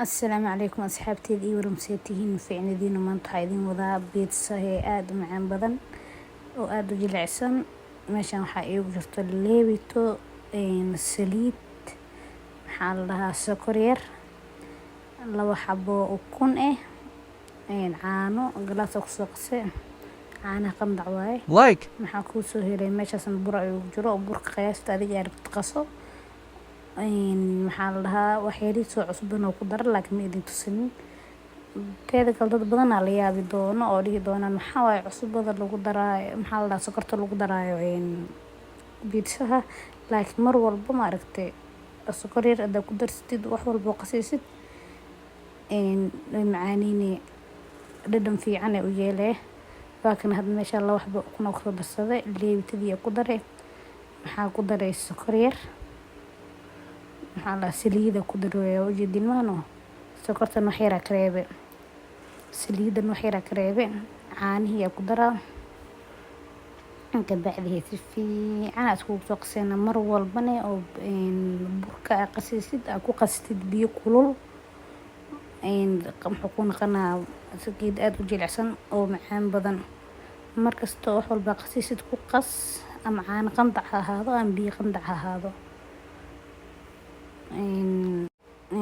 السلام عليكم أصحابتي ورمسيتهين فعندين ومانتو حايدين وضع بيتزا هي آد معان بدن وآد جلعسن ماشان waxaa iigu jirto leebito saliid maxaa la dhahaa sokor yar laba xabo ukun caano galaas kusoo qase caanaha qandac waaye maxaa kuu soo helay meeshaasna bur ayuu jiro burka qiyaasta adiga aad rabto qaso maxaa la dhahaa waxyaalihi soo cusubna ku dar laakiin ma idin tusinin teeda kale dad badan la yaabi doono oo dhihi doonaan maxaa waay cusubada lagu daraayo maxaa la dhahaa sokorta lagu daraayo biidsaha laakiin mar walba ma aragtay sokor yar aad ku darsatid wax walba qasaysid way macaanini dhadhan fiican ay u yeelee laakiin hadda meesha la waxba kuna ku darsaday leebitadii ku daray maxaa ku daray sokor yar maxaa la saliida ku daray ujeedin maano sokortan wax yar kareebe saliidan wax yar kareebe caanihi ku daraa inta bacdii si fiican isku soo qasayna mar walbana oo burka qasaysid ku qastid biyo kulul muxuu ku noqonaa saliid aad u jilicsan oo macaan badan markasta wax walba qasaysid ku qas ama caano qandac ha ahaado ama biyo qandac ha ahaado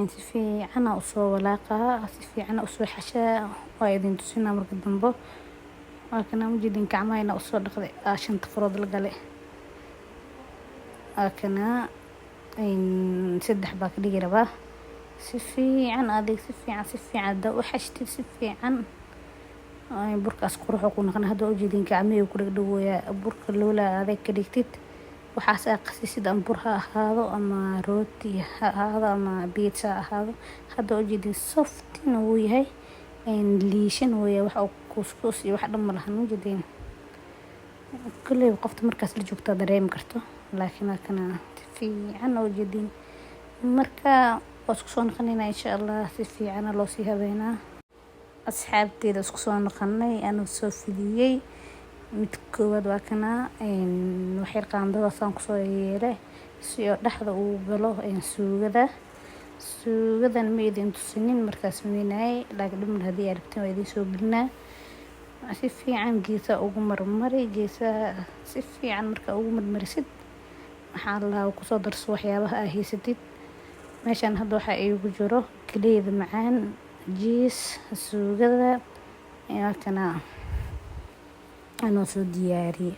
si fiican u soo walaaqa si fiican u soo xashaa waa idin tusinaa marka dambe waana mujidin gacmayna u soo dhaqday shanta farood la galay akana saddex baa ka dhigi rabaa si fiican adeeg si fiican da u xashtid si fiican burkaas quruxo ku noqon hada ujeedin gacmay ku dhagdhawaya burka loola adeeg ka dhigtid waxaas qasisid am bur ha ahaado ama rooti ha ahaado ama pizza ha ahaado hada ujeedin softina wuu yahay liishan weeye wax kuskus iyo wax dhan ma lahan ujeedin kullee qofta markaas la joogta dareem karto laakiin kana fiican ujeedin marka isku soo noqonayna insha Allah si fiican loo sii habeynaa asxaabteeda isku soo noqonay anuu soo fidiyay mid koowaad waa kana waxay qaandada saan ku soo yeelay si oo dhaxda uu galo suugadan ma idin tusinin markaas meenay laakiin dhumar hadii aragteen waa idin soo gelinaa si fiican geesa ugu marmari geesa si fiican marka ugu marmarisid maxaa la ku soo darso waxyaabaha ay haysatid meeshan hadda waxa iigu jiro galeeda macaan jiis suugada kana anoo soo diyaariyay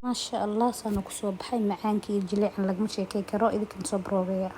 ما شاء الله سانو كسو بحي معانكي جليعن لagma sheekay karo idinkan soo baroobeeya